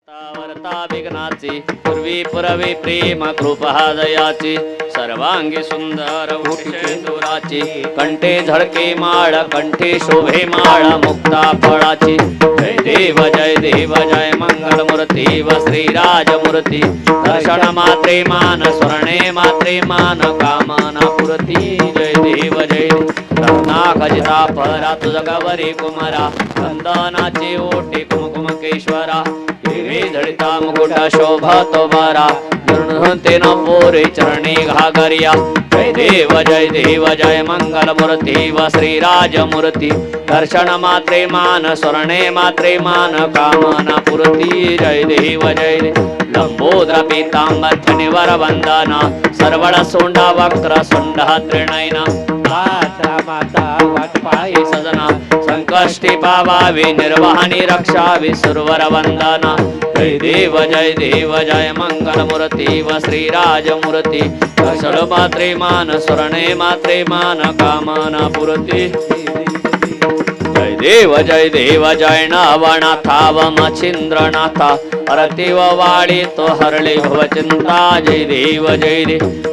वर्ता विघ्नाची पूर्वी पुरवी प्रेम कृपा दयाची सर्वांगी सुंदर भूषेतुराची कंठे झळके माळ कंठे शोभे माळ मुक्ता फळाची जय देव जय मंगल मूर्ती व श्रीराज मूर्ती दर्शन मात्रे मान स्मरणे मात्रे मान कामना पुरती जय देव रत्ना खजिता परा तुझ गवरी कुमारा वंदनाचे ओटे कुमकुमकेश्वरा धडिता मुकुटा शोभा तो बारा तेन पोरे चरणी घागरिया जय देव जय मंगल मूर्ती व श्रीराज मूर्ती दर्शन मात्रे मान स्मरणे मात्रे मान कामना पुरती जय देव लंबोदर पीतांबर निवर वंदना सर्वळ सोंडा वक्र सुंड त्रिनयना माता वाटपाई सजना संकष्टी पावावी निर्वाहनी रक्षावी सुरवर वंदना जय देव जय मंगल मूर्ती व श्रीराज मूर्ती दर्शन मात्रे मान स्मरणे मात्रे मान कामना पुरती जय देव जय नावनाथा व मच्छिंद्रनाथा अरतिव वाडी तो हरळे भवचिंता जय देव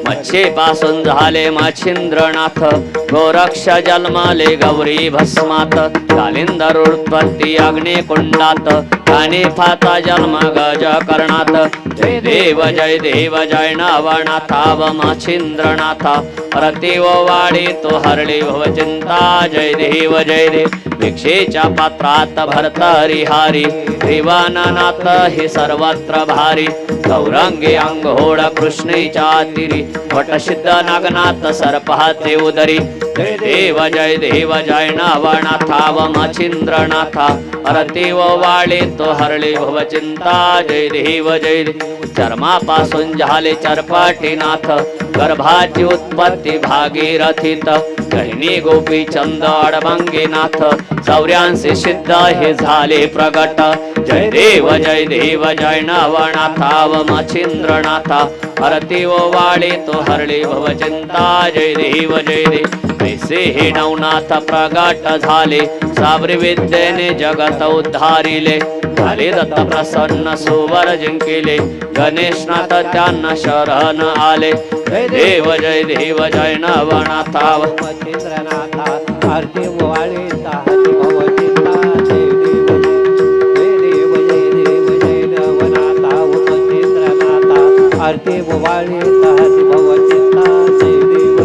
मच्छे पासून झाले मच्छिंद्रनाथ गोरक्ष जन्माले गौरी भस्मात कालिंदर उत्पत्ती अग्नि कुंडात काने फाता जन्म गज कर्णात जय देव जय नावनाथा व मच्छिंद्रनाथा अरतिव वाडी तो हरळे भवचिंता जय देव भिक्षेच्या पात्रात भरतरी हारी देवानाथ हे सर्वत्र भारी गौरंगी अंगहोड कृष्णेच्या तिरी वटसिद्ध नागनाथ सर्पाचे उदरी जय देव जय नावनाथा व मच्छिंद्रनाथा अरतिव वाळे तो हरळे भवचिंता जय देव चर्मापासून झाले चरपाटीनाथ गर्भाची उत्पत्ती भागीरथीत गहिनी गोपी चंद अडभंगीनाथ 84 सिद्ध हे झाले प्रगट जय देव जय नावनाथा व मच्छिंद्रनाथा अरतिव वाळे तो हरळे भवचिंता जय देव ऐसे हे नवनाथ प्रगट झाले साबरी विद्येने जगत उद्धारिले झाले दत्त प्रसन्न सुवर जिंकिले गणेशनाथ त्यांना शरण आले जय देव जय नावनाथा व मच्छिंद्रनाथा अरतिव वाळे ताहती भवचिंता जय देव जय नावनाथा व मच्छिंद्रनाथा अरतिव वाळे ताहती भवचिंता जय देव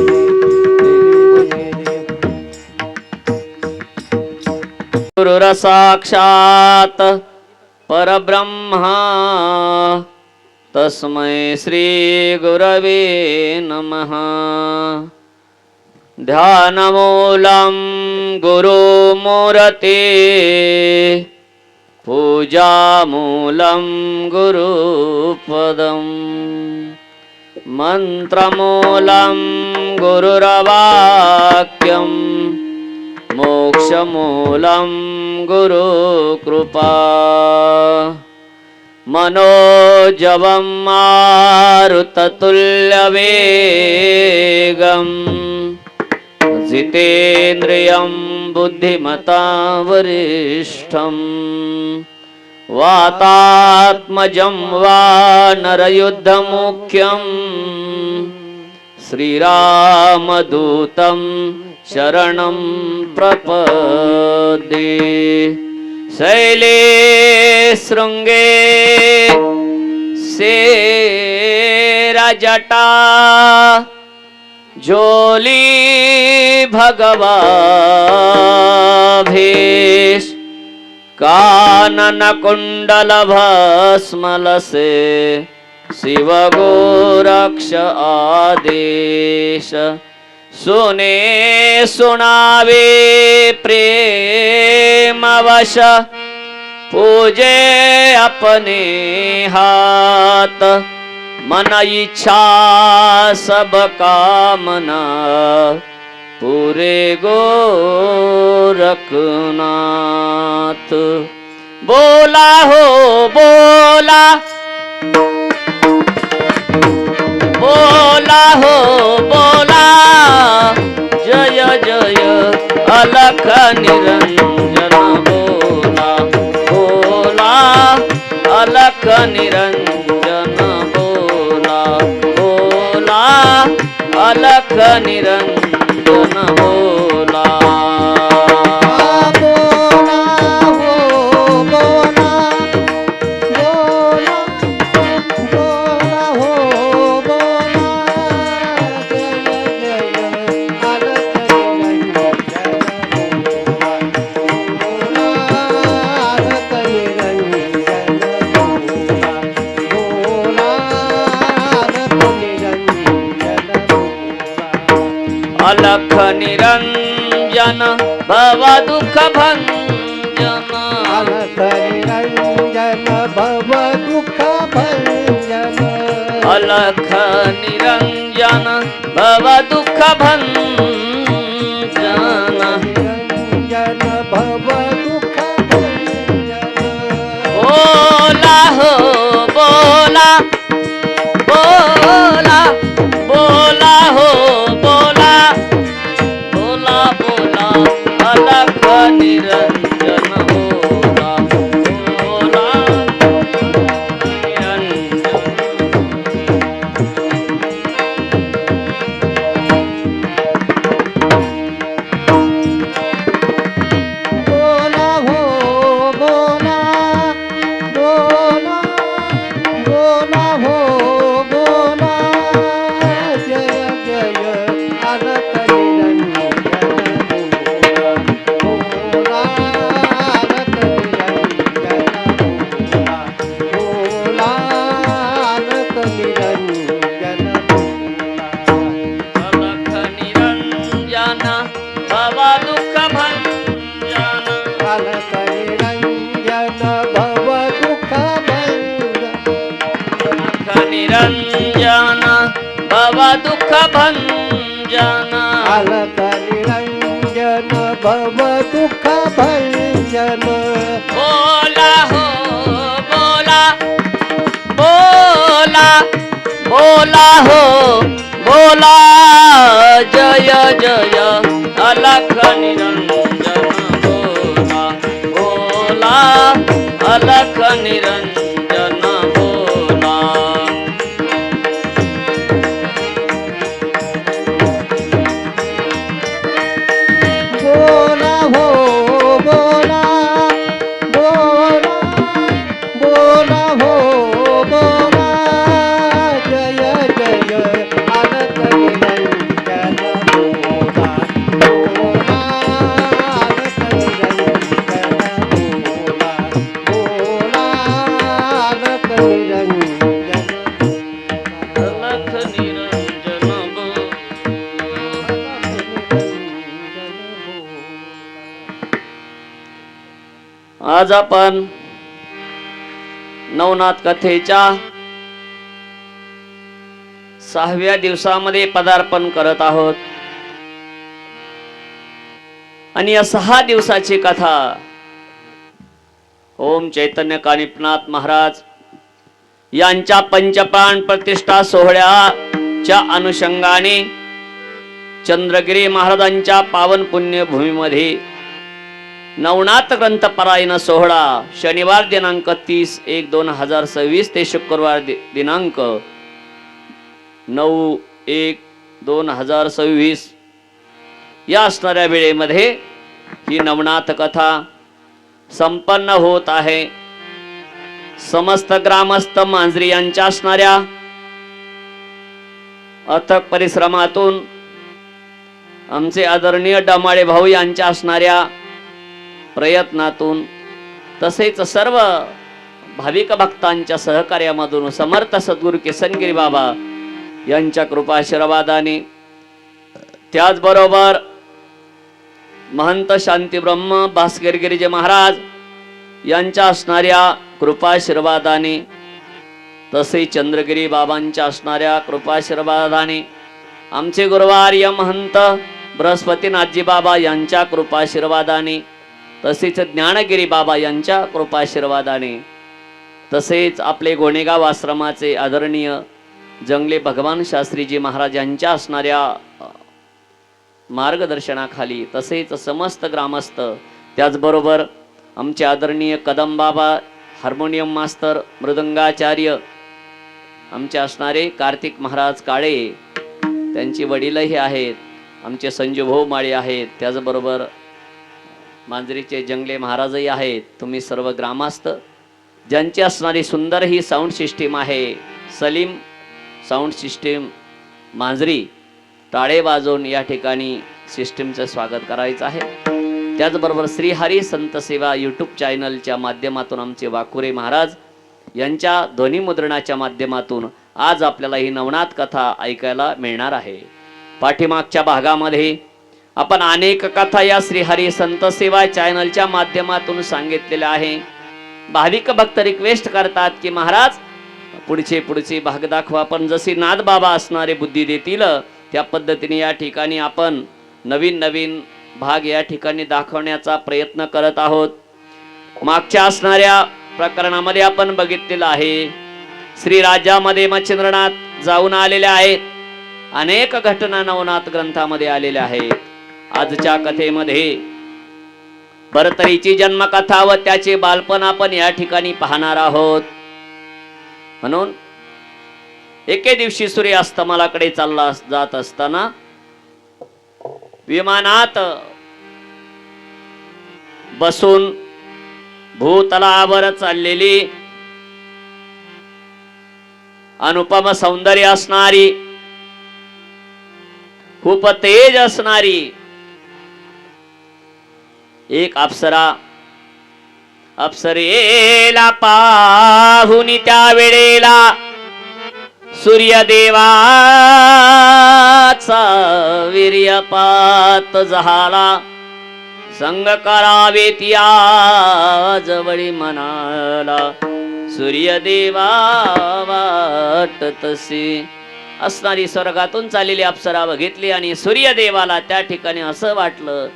गुरुर साक्षात परब्रह्मा तस्मै श्री गुरवे नमः ध्यानमूलं गुरुमूर्ते पूजामूलं गुरुपदं मन्त्रमूलं गुरुर्वाक्यं मोक्षमूलं गुरुकृपा मनोजवं मारुततुल्यवेगं जितेन्द्रियं बुद्धिमतां वरिष्ठं वातात्मजं वानरयुद्धमुख्यं श्रीरामदूतं शरणं प्रपद्ये शैले शृंगे सेराजटा झोली भगवाभेश कानन कुंडल भस्मलसे शिव गोरक्ष आदेश सुने सुनावे प्रेमवश पूजे अपने हाथ मन इच्छा सब कामना पूरे गोरखनाथ बोला हो बोला बोला हो बोला जय जय अलख निरंजन बोला बोला अलख निरंजन बोला बोला अलख निरंजन बोला अलख निरंजन भव दुख भंजन अलख निरंजन भव दुख भंजन अलख निरंजन भव दुख भंजन निरंजन भव दुख भंजन बोला हो बोला बोला बोला हो बोला बोला बोला अलख निरंजन बोला बोला बोला हो बोला बोला बोला हो बोला जय जय अलख निरंजन बोला अलख निरंजन बोला अलख निरंजन अलख निरंजन भव दुख भंजन अलख निरंजन भव दुख भंजन अलख निरंजन भव दुख भंजन अलख निरंजन भव दुख भंजन बोला हो बोला बोला बोला हो बोला जय जय अलख निरंजन बोला बोला अलख निरंजन बोला बोला हो बोला बोला बोला हो बोला जय जय अलख निरंजन बोला बोला अलख निरंजन बोला बोला अलख निरंजन अलख निरंजन बोला आज आपण नवनाथ कथेच्या 6व्या दिवसामध्ये पदार्पण करत आहोत आणि या 6 दिवसाची कथा ओम चैतन्य कानिपनाथ महाराज यांच्या पंचप्राण प्रतिष्ठा सोहळ्याच्या अनुषंगाने चंद्रगिरी महाराजांच्या पावन पुण्यभूमीमध्ये नवनाथ ग्रंथ पारायण सोहळा शनिवार दिनांक 30/1/2026 ते शुक्रवार दिनांक 9/1/2026 या असणाऱ्या वेळेमध्ये ही नवनाथ कथा संपन्न होत आहे. समस्त ग्रामस्थ मांजरी यांच्या असणाऱ्या अथक परिश्रमातून आमचे आदरणीय डमाळे भाऊ यांच्या असणाऱ्या प्रयत्नातून तसेच सर्व भाविक भक्तांच्या सहकार्यामधून समर्थ सद्गुरू किसनगिरी बाबा यांच्या कृपाशीर्वादाने त्याचबरोबर महंत शांती ब्रह्म भास्कर गिरिजी महाराज यांच्या असणाऱ्या कृपाशीर्वादाने तसे चंद्रगिरी बाबांच्या असणाऱ्या कृपाशीर्वादाने आमचे गुरुवार्य महंत बृहस्पतीनाथजी बाबा यांच्या कृपाशीर्वादाने तसेच ज्ञानगिरी बाबा यांच्या कृपाशीर्वादाने तसेच आपले गोणेगाव आश्रमाचे आदरणीय जंगले भगवान शास्त्रीजी महाराज यांच्या असणाऱ्या मार्गदर्शनाखाली तसेच समस्त ग्रामस्थ त्याचबरोबर आमचे आदरणीय कदम बाबा हार्मोनियम मास्तर मृदंगाचार्य आमचे असणारे कार्तिक महाराज काळे, त्यांची वडीलही आहेत, आमचे संजूभाऊ माळी आहेत, त्याचबरोबर मांजरीचे जंगले महाराजही आहेत. तुम्ही सर्व ग्रामस्थ ज्यांची असणारी सुंदर ही साऊंड सिस्टीम आहे, सलीम साऊंड सिस्टीम मांजरी, टाळे वाजवून या ठिकाणी सिस्टीमचं स्वागत करायचं आहे. त्याचबरोबर श्रीहरी संत सेवा यूट्यूब चॅनलच्या माध्यमातून आमचे वाकुरे महाराज यांच्या ध्वनिमुद्रणाच्या माध्यमातून आज आपल्याला ही नवनाथ कथा ऐकायला मिळणार आहे. पाठीमागच्या भागामध्ये आपण अनेक कथा या श्रीहरी संत सेवा चॅनलच्या माध्यमातून सांगितलेल्या आहे. भाविक भक्त रिक्वेस्ट करतात की महाराज पुढचे भाग दाखवा, पण जशी नाथ बाबा असणारे बुद्धी देतील त्या पद्धतीने या ठिकाणी आपण नवीन भाग या ठिकाणी दाखवण्याचा प्रयत्न करत आहोत. मागच्या असणाऱ्या प्रकरणामध्ये आपण बघितलेलं आहे, श्री राजामध्ये मच्छिंद्रनाथ जाऊन आलेले आहेत. अनेक घटना नवनाथ ग्रंथामध्ये आलेल्या आहेत. आजच्या कथेमध्ये भरतरीची जन्मकथा व त्याचे बालपण आपण या ठिकाणी पाहणार आहोत. म्हणून एके दिवशी सूर्य अस्तमलाकडे चालला जात असताना विमानात बसून भूतलावर चाललेली अनुपम सौंदर्य असणारी, खूप तेज असणारी एक अप्सरेला पाहुनी त्या वेळेला सूर्यदेवाचा वीर्यपात झाला. संग करावे तिया जवळी म्हणाला, सूर्यदेवा वाटतसे. असणारी स्वर्गातून चाललेली अप्सरा बघितली आणि सूर्यदेवाला त्या ठिकाणी असं वाटलं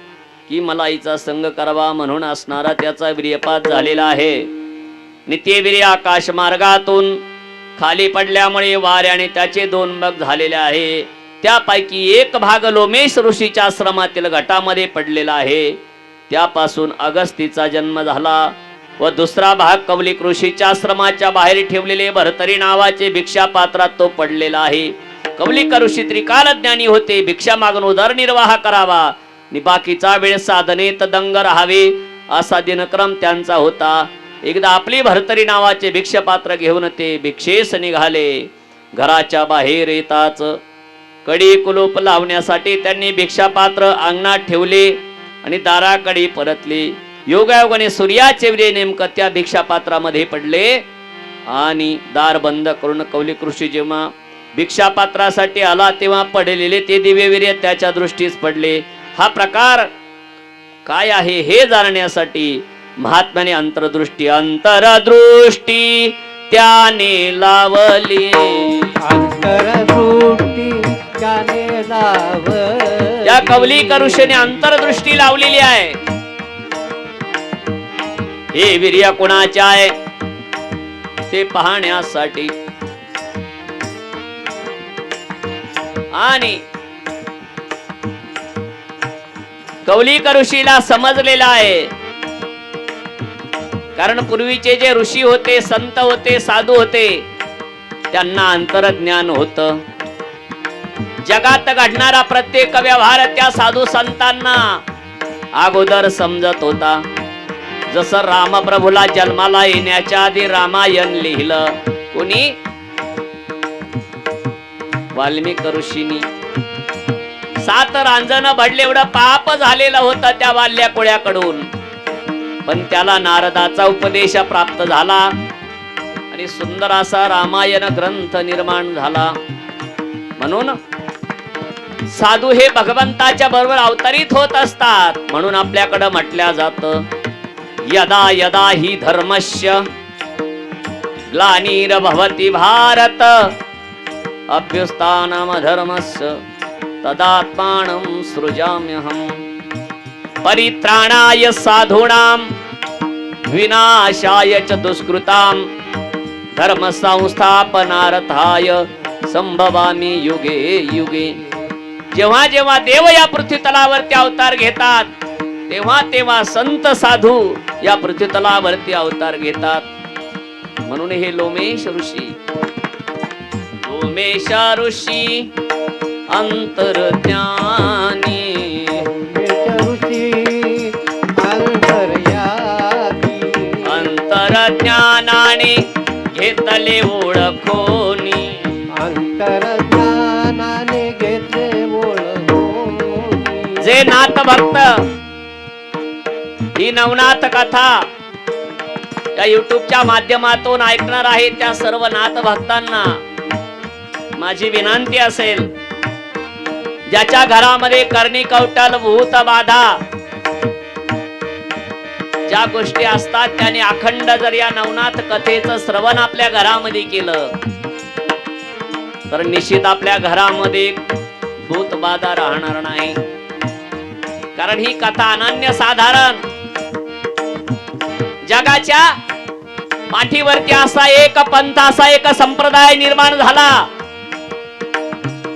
की मला हिचा संग करावा, म्हणून असणारा त्याचा वीर्यपात झालेला आहे. नित्यवीर्य आकाश मार्गातून खाली पडल्यामुळे वाऱ्याने त्याचे 2 भाग झालेले आहे. त्यापैकी एक भाग लोमेश ऋषीच्या आश्रमातील घटामध्ये पडलेला आहे, त्यापासून अगस्तीचा जन्म झाला. व दुसरा भाग कौलिक ऋषीच्या आश्रमाच्या बाहेर ठेवलेले भरतरी नावाचे भिक्षा पात्रात तो पडलेला आहे. कौलिक ऋषी त्रिकालज्ञानी होते, भिक्षा मागून उदरनिर्वाह करावा आणि बाकीचा वेळ साधनेत दंग राहावे असा दिनक्रम त्यांचा होता. एकदा आपली भरतरी नावाचे भिक्षापात्र घेऊन ते भिक्षेस निघाले. घराच्या बाहेर येताच कडी कुलूप लावण्यासाठी त्यांनी भिक्षापात्र अंगणात ठेवले आणि दाराकडे परतले. योगायोगाने सूर्याचे वीर्य नेमकं त्या भिक्षापात्रामध्ये पडले आणि दार बंद करून कौलिक ऋषी जेव्हा भिक्षापात्रासाठी आला तेव्हा पडलेले ते दिव्यवीर्य त्याच्या दृष्टीस पडले. हा प्रकार काय आहे हे जाणण्यासाठी महात्म्याने अंतरदृष्टी त्याने लावली. अंतरदृष्टी त्याने लावली. या कौलिक ऋषीने अंतरदृष्टी लावलेली आहे. हे वीर्य कोणाचे आहे ते पाहण्यासाठी. आणि कौलिक ऋषीला समजलेला आहे, कारण पूर्वीचे जे ऋषी होते, संत होते, साधू होते, त्यांना अंतरज्ञान होतं. जगात घडणारा प्रत्येक व्यवहार त्या साधू संतांना अगोदर समजत होता. जसं रामप्रभूला जन्माला येण्याच्या आधी रामायण लिहिलं कोणी? वाल्मिक ऋषींनी. 7 रांजण भडले एवढं पाप झालेलं होतं त्या वाल्या कोळ्याकडून, पण त्याला नारदाचा उपदेश प्राप्त झाला आणि सुंदर असा रामायण ग्रंथ निर्माण झाला. म्हणून साधू हे भगवंताच्या बरोबर अवतरित होत असतात. म्हणून आपल्याकडे म्हटल्या जातं, यदा यदा हि धर्मस्य ग्लानिर्भवति भारत अभ्युत्थानमधर्मस्य तदात्मानं सृजाम्यहम्. परित्राणाय साधूनां विनाशाय च दुष्कृतां धर्म संस्थापनार्थाय संभवामि युगे युगे. जेव्हा जेव्हा देव या पृथ्वी तलावरती अवतार घेतात तेव्हा तेव्हा संत साधू या पृथ्वी तलावरती अवतार घेतात. म्हणून हे लोमेश ऋषी, लोमेश ऋषी अंतर्ज्ञानी, ऋषी अंतर्यामी, अंतरज्ञानाने घेतले ओळखोनी, अंतर्ज्ञानाने घेतले ओळखोनी. जे नाथ भक्त ही नवनाथ कथा या युट्यूबच्या माध्यमातून ऐकणार आहे त्या सर्व नाथ भक्तांना माझी विनंती असेल, ज्याच्या घरामध्ये करणी कौटल भूत बाधा ज्या गोष्टी असतात त्याने अखंड जर या नवनाथ कथेचं श्रवण आपल्या घरामध्ये केलं तर निश्चित आपल्या घरामध्ये भूत बाधा राहणार नाही. कारण ही कथा अनन्य साधारण, जगाच्या पाठीवरती असा एक पंथ, असा एक संप्रदाय निर्माण झाला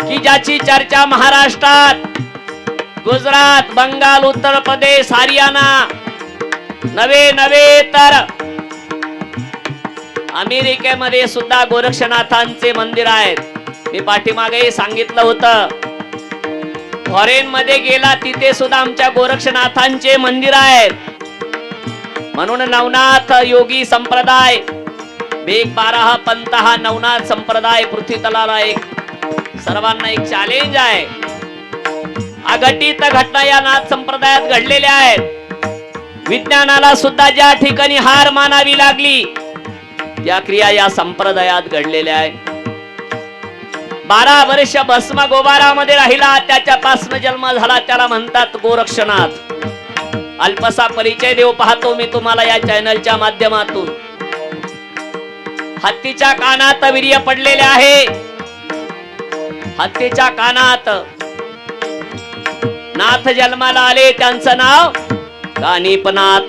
की ज्याची चर्चा महाराष्ट्रात, गुजरात, बंगाल, उत्तर प्रदेश, हरियाणा, नवे तर अमेरिकेमध्ये सुद्धा गोरक्षनाथांचे मंदिर आहेत. मी पाठीमागे सांगितलं होतं, फॉरेन मध्ये गेला तिथे सुद्धा आमच्या गोरक्षनाथांचे मंदिर आहेत. म्हणून नवनाथ योगी संप्रदाय, वेग 12 पंथ हा नवनाथ संप्रदाय पृथ्वी तलाला एक सर्वांना एक चॅलेंज आहे. अघटित घटना या नाथ संप्रदायात घडलेल्या आहेत. विज्ञानाला सुद्धा ज्या ठिकाणी हार मानावी लागली त्या क्रिया या संप्रदायात घडलेल्या आहेत. 12 वर्ष भस्म गोबारामध्ये राहिला, त्याच्यापासून जन्म झाला, त्याला म्हणतात गोरक्षनाथ. अल्पसा परिचय देऊ पाहतो मी तुम्हाला या चॅनलच्या माध्यमातून. हत्तीच्या कानात वीर्य पडलेले आहे, हत्तीच्या कानात नाथ जन्माला आले, त्यांचं नाव कानिपनाथ.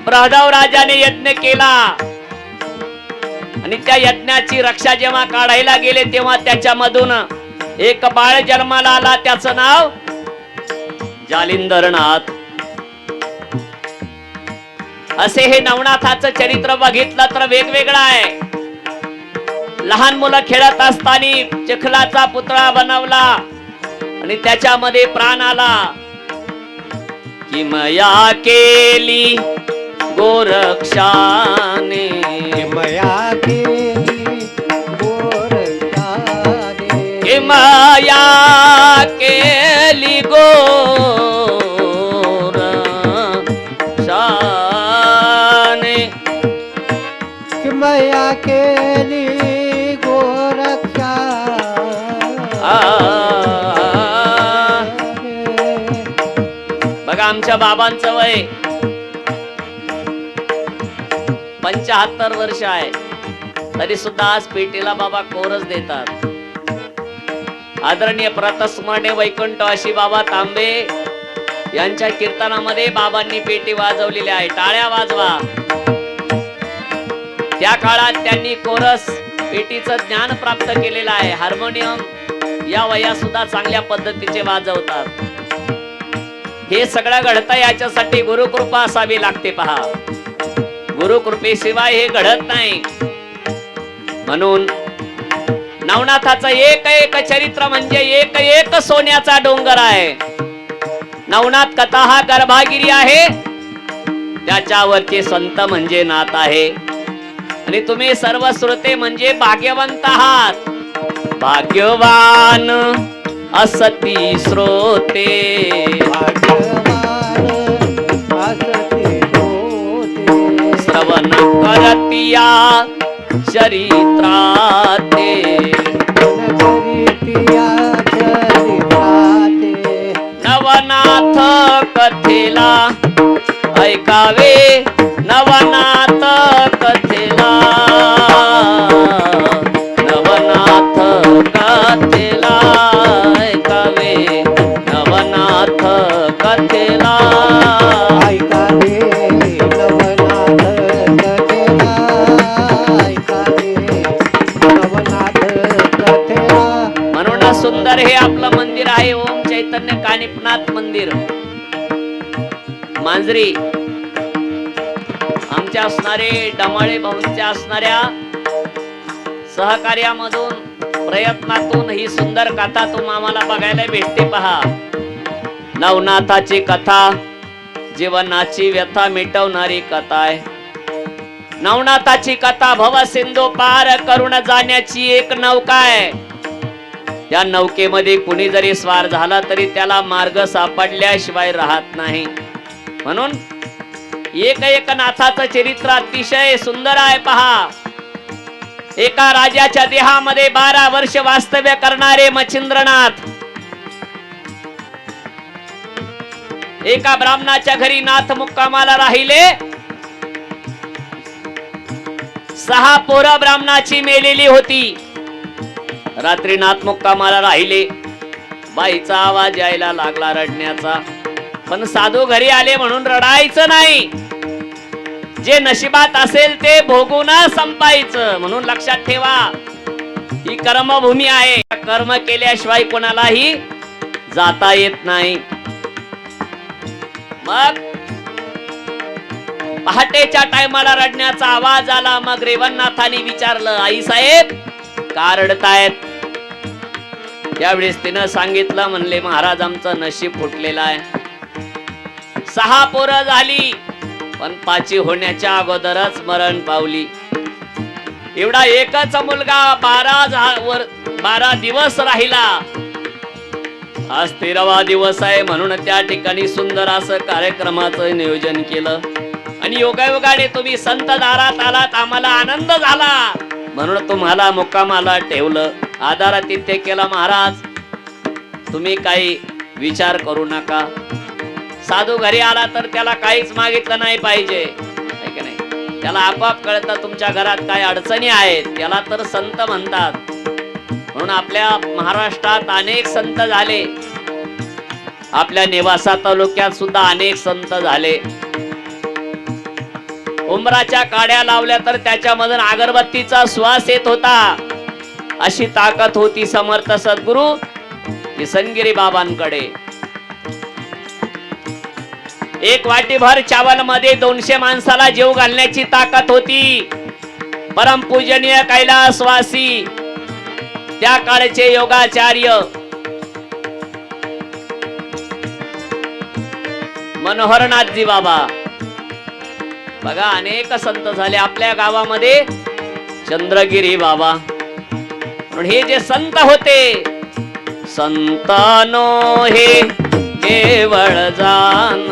बृहदव राजाने यज्ञ केला आणि त्या यज्ञाची रक्षा जेव्हा काढायला गेले तेव्हा त्याच्यामधून एक बाळ जन्माला आला, त्याचं नाव जालिंदरनाथ. असे हे नवनाथाचं चरित्र बघितलं तर वेगवेगळं आहे. लहान मुलं खेळत असताना चिखलाचा पुतळा बनवला आणि त्याच्यामध्ये प्राण आला. किमया केली गोरक्षाने, किमया केली गोरक्षाने, किमया केली गोरक्षाने, किमया केली गोरक्षा. बघा आमच्या बाबांचं वय 75 वर्ष आहे, तरी सुद्धा आज पेटीला बाबा कोरस देतात. आदरणीय प्रतस्मरणे वैकुंठ अशी बाबा तांबे यांच्या कीर्तनामध्ये बाबांनी पेटी वाजवलेली आहे. टाळ्या वाजवा. त्या काळात त्यांनी कोरस पेटीचं ज्ञान प्राप्त केलेलं आहे. हार्मोनियम या वयात सुद्धा चांगल्या पद्धतीचे वाजवतात. हे सगळं घडतं याच्यासाठी गुरुकृपा असावी लागते. पहा, गुरुकृपेशिवाय हे घडत नाही. म्हणून नवनाथाचं एक चरित्र म्हणजे एक सोन्याचा डोंगर आहे. नवनाथ कथा हा गर्भागिरी आहे, त्याच्यावरचे संत म्हणजे नाथ आहे. आणि तुम्ही सर्व श्रोते म्हणजे भाग्यवंत आहात. भाग्यवान असती श्रोते, श्रवण करतिया चरित्राते, नवनाथ कथेला ऐकावे, नवनाथ कथेला, नवनाथ कथेला ऐकावे, नवनाथ कथेला ऐकावे, नवनाथ कथेला ऐकावे, नवनाथ कथेला. म्हणून सुंदर हे आपलं मंदिर आहे, ओम चैतन्य कानिपनाथ मंदिर, मांजरी. भाऊंचे असणारे, डमाळे भाऊंचे असणाऱ्या सहकार्यामधून, प्रयत्नातून ही सुंदर कथा तुम्हाला आम्हाला बघायला भेटते. पहा, नवनाथाची कथा जीवनाची व्यथा मिटवणारी कथा आहे. नवनाथाची कथा भव सिंधू पार करून जाण्याची एक नौका आहे. त्या नौकेमध्ये कुणी जरी स्वार झाला तरी त्याला मार्ग सापडल्याशिवाय राहत नाही. म्हणून एक नाथाचं चरित्र अतिशय सुंदर आहे. पहा, एका राजाच्या देहामध्ये 12 वर्ष वास्तव्य करणारे मच्छिंद्रनाथ एका ब्राह्मणाच्या घरी नाथ मुक्कामाला राहिले. 6 पोरं ब्राह्मणाची मेलेली होती. रात्री नाथ मुक्कामाला राहिले. बाईचा आवाज यायला लागला रडण्याचा. पण साधू घरी आले म्हणून रडायचं नाही. जे नशिबात असेल ते भोगून संपायचं. म्हणून लक्षात ठेवा, ही कर्मभूमी आहे. कर्म केल्याशिवाय कोणालाही जाता येत नाही. मग पहाटेच्या टायमाला रडण्याचा आवाज आला. मग रेवणनाथांनी विचारलं, आई साहेब का रडतायत? त्यावेळेस तिनं सांगितलं, म्हणले महाराज आमचं नशीब फुटलेलं आहे. 6 पोरं झाली पण 5 होण्याच्या अगोदरच मरण पावली. एवढा एकच मुलगा 12 दिवस राहिला. आज 13वा दिवस आहे. म्हणून त्या ठिकाणी सुंदर असं कार्यक्रमाचं नियोजन केलं. आणि योगायोगाने तुम्ही संत दारात आलात, आम्हाला आनंद झाला म्हणून तुम्हाला मुक्कामाला ठेवलं. आदरातिथ्य केला. महाराज तुम्ही काही विचार करू नका. साधू घरी आला तर त्याला काहीच मागितलं नाही पाहिजे, आहे की नाही? त्याला आपोआप कळतं तुमच्या घरात काय अडचणी आहेत. त्याला तर संत म्हणतात. म्हणून आपल्या महाराष्ट्रात अनेक संत झाले. आपल्या नेवासा तालुक्यात सुद्धा अनेक संत झाले. उंबराच्या काड्या लावल्या तर त्याच्यामधून अगरबत्तीचा श्वास येत होता. अशी ताकद होती समर्थ सद्गुरु किसनगिरी बाबांकडे. एक वाटीभर चावल मध्ये 200 माणसाला जेव घालण्याची ताकद होती. परमपूजनीय कैलासवासी त्या काळचे योगाचार्य मनोहरनाथजी बाबा. बघा अनेक संत झाले आपल्या गावामध्ये. चंद्रगिरी बाबा. म्हणून हे जे संत होते, संतानो हे केवळ जाण,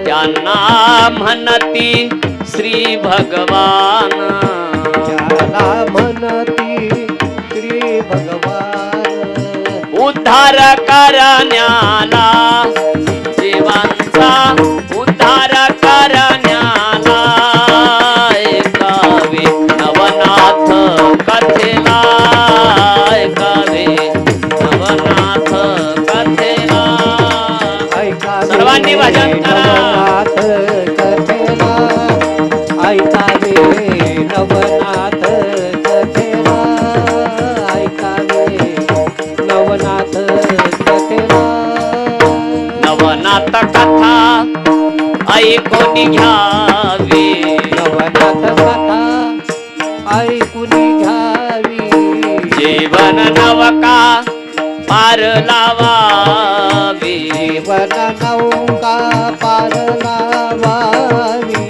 त्यांना म्हणती श्री भगवान, त्याला म्हणती श्री भगवान. उद्धार करण्याला, जीवांचा उद्धार करण्याला ऐकावे नवनाथ कथेला, ऐकावे नवनाथ कथेला. सर्वांनी भजन करा. ऐकावे नवनाथ कथेला, ऐकावे नवनाथ कथेला. नवनाथ कथा ऐकून घ्यावी, नवनाथ कथा ऐकून घ्यावी. जीवन नवका पार लावावी, जीवन नौका पार लावावी.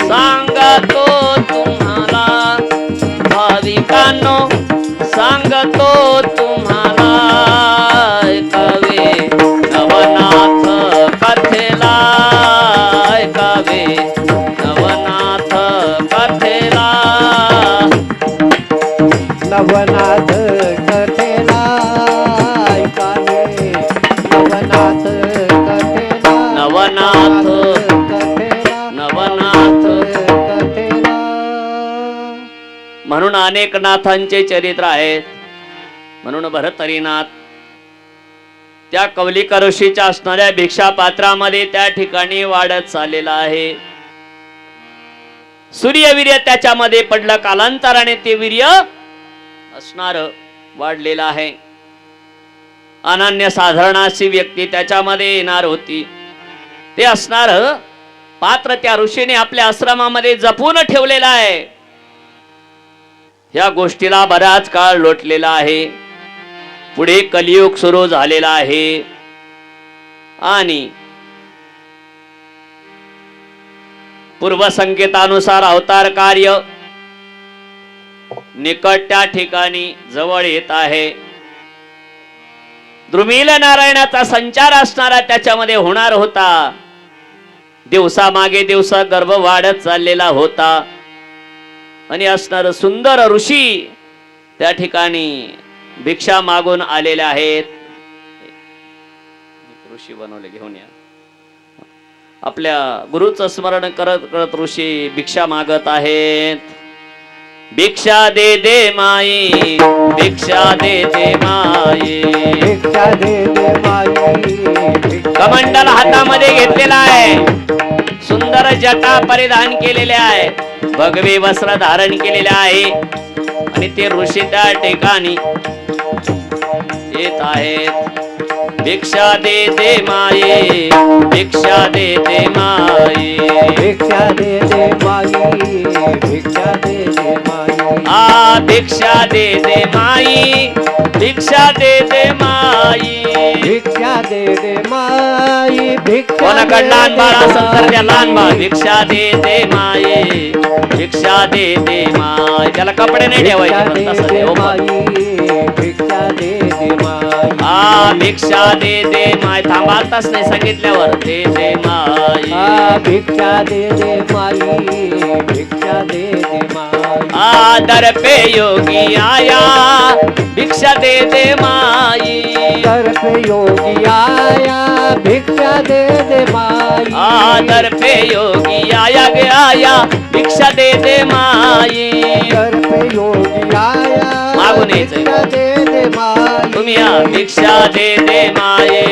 सांगतो तुम्हाला भाविकांनो, सांगतो तुम्हाला ऐकावे नवनाथ कथेला, ऐकावे नवनाथ कथेला. नवनाथ कथेला ऐकावे, नवनाथ कथेला, नवनाथ कथेला, नवनाथ. कथेला. म्हणून अनेक नाथांचे चरित्र आहेत. म्हणून भरतरीनाथ त्या कवलिका ऋषीच्या असणाऱ्या भिक्षा पात्रामध्ये त्या ठिकाणी वाढत चाललेला आहे. सूर्यवीर्य त्याच्यामध्ये पडलं. कालांतराने ते वीर्य असणार वाढलेलं आहे. अनन्य साधारण अशी व्यक्ती त्याच्यामध्ये येणार होती. ते असणार पात्र त्या ऋषीने आपल्या आश्रमामध्ये जपून ठेवलेला आहे. या गोष्टीला बराच काळ लोटलेला आहे. पुढे कलियुग सुरू झालेला आहे आणि पूर्वसंकेतानुसार अवतार कार्य निकट त्या ठिकाणी जवळ येत आहे. द्रुमिल नारायणाचा संचार असणारा त्याच्यामध्ये होणार होता. दिवसामागे दिवसा गर्भ वाढत चाललेला होता आणि असणार सुंदर ऋषी त्या ठिकाणी भिक्षा मागून आलेले आहेत. ऋषी बनवले, घेऊन या. आपल्या गुरुचं स्मरण करत करत ऋषी भिक्षा मागत आहेत. भिक्षा दे दे माई, भिक्षा दे दे माई. भिक्षा दे दे माई. कमंडल हातामध्ये घेतलेला आहे. सुंदर जटा परिधान केलेले आहे. भगवे वस्त्र धारण केलेले आहे आणि ते ऋषी त्या ठिकाणी येत आहेत. भिक्षा दे दे माई, भिक्षा दे दे माई. भिक्षा दे दे माई. भिक्षा दे दे माई. आ भिक्षा दे दे माई, भिक्षा दे दे माई. भिक्षा दे दे माई. भिक्षा कोणाकडे लहान बाळ असेल तर त्या लहान बाळ भिक्षा दे दे माई, भिक्षा दे दे माई. त्याला कपडे नाही ठेवायचे पण तसं दे. हो भिक्षा दे दे माई. आ भिक्षा दे दे माय. थांबाताच नाही सांगितल्यावर दे दे माई. भिक्षा दे दे माई. भिक्षा दे दे माई. दर पे योगी आया, भिक्षा दे दे माई. दर पे योगी आया, भिक्षा दे दे माई. दर पे योगी आया गया, भिक्षा दे दे माई. दर पे योगी आया, मागून यायचंय. भिक्षा दे दे माई. तुम्ही या भिक्षा दे दे माये,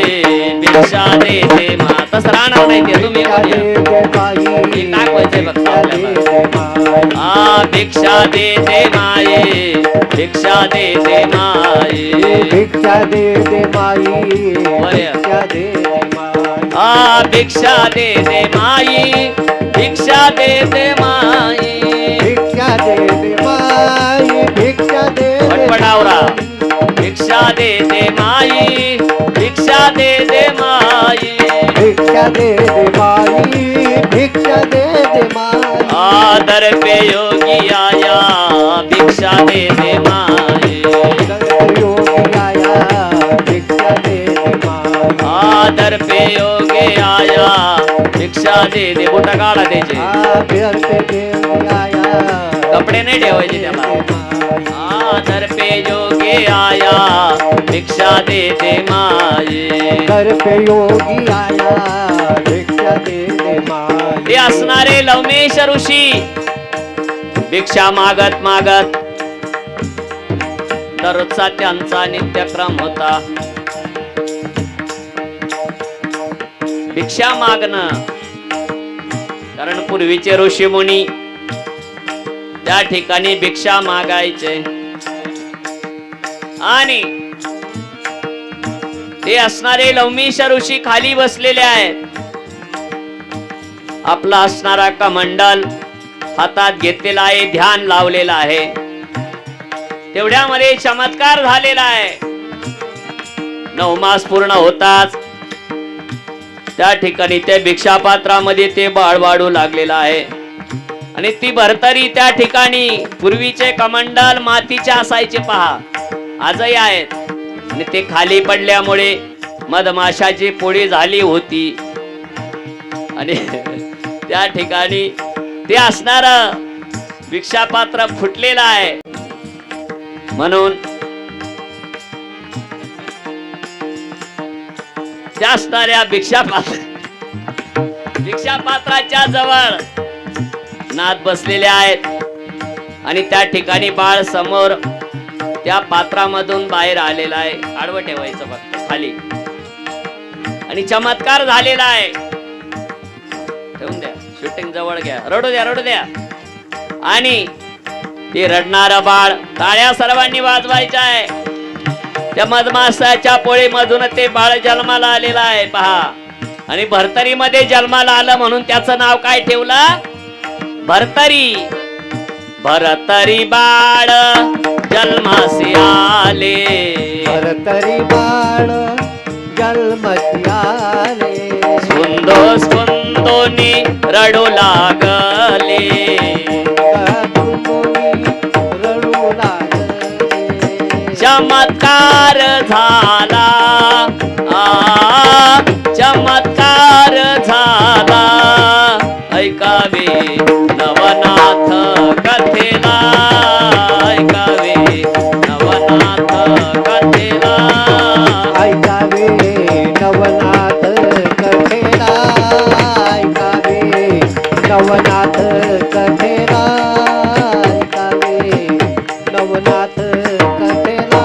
भिक्षा दे दे मा. तसं राहणार नाही ते. तुम्ही भिक्षा दे दे माई. हे टाकवायचंय फक्त भिक्षा दे आपल्याला. दे माई. भिक्षा दे दे माये, भिक्षा दे दे माये. भिक्षा दे दे माई. बरं. भिक्षा दे दे माई. भिक्षा दे दे माई, भिक्षा दे दे माई. भिक्षा दे दे माई. भिक्षा दे दे पटपटावरा. भिक्षा दे दे माई, भिक्षा दे दे माई. भिक्षा दे दे माई. भिक्षा दे दे माई. दर पे योगी आया, भिक्षा दे दे माई. योगी आया, भिक्षा दे दे माई. दर पे योगी आया, भिक्षा दे दे. बोटा काढा त्याचे. घर पे देव आया, कपडे नाही ठेवायचे त्याला. दर पे योगी आया, भिक्षा दे दे माई. घर पे योगी आया, भिक्षा दे दे माई. ते असणारे लवमेश ऋषी भिक्षा मागत मागत दररोजचा त्यांचा नित्यक्रम होता. भिक्षा मागणं. कारण पूर्वीचे ऋषी मुनी त्या ठिकाणी भिक्षा मागायचे आणि ते असणारे लवमेश ऋषी खाली बसलेले आहेत. आपला असणारा कमंडल हातात घेतलेला आहे, ध्यान लावलेला आहे. तेवढ्यामध्ये चमत्कार झालेला आहे. 9 मास पूर्ण होताच त्या ठिकाणी ते भिक्षापात्रामध्ये ते बाळ वाढू लागलेला आहे आणि ती भरतरी त्या ठिकाणी पूर्वीचे कमंडल मातीचे असायचे पहा, आजही आहेत. आणि ते खाली पडल्यामुळे मधमाशाची पोळी झाली होती आणि त्या ठिकाणी ते असणार भिक्षापात्र फुटलेलं आहे. म्हणून त्या असणाऱ्या भिक्षापात्राच्या जवळ नाथ बसलेले आहेत आणि त्या ठिकाणी बाळ समोर त्या पात्रामधून बाहेर आलेला आहे. आडवं ठेवायचं फक्त खाली आणि चमत्कार झालेला आहे. ठेवून द्या, शूटिंग जवळ घ्या. रडू द्या, रडू द्या. आणि ते रडणारं बाळ, टाळ्या सर्वांनी वाजवायच्या आहे. त्या मधमासाच्या पोळीमधून ते बाळ जन्माला आलेलं आहे पहा. आणि भरतरीमध्ये जन्माला आलं म्हणून त्याचं नाव काय ठेवलं? भरतरी. भरतरी बाळ जन्मासी आले, भरतरी बाळ जन्मसी आले, सुंदो सुंदोनी रडू लागले, रडू लागले. चमत्कार झाला, चमत्कार झाला, ऐकावे नवनाथ कथेला, ऐकावे नवनाथ कथेला, ऐकावे नवनाथ कथेला, ऐकावे नवनाथ कथेला, ऐकावे नवनाथ कथेला,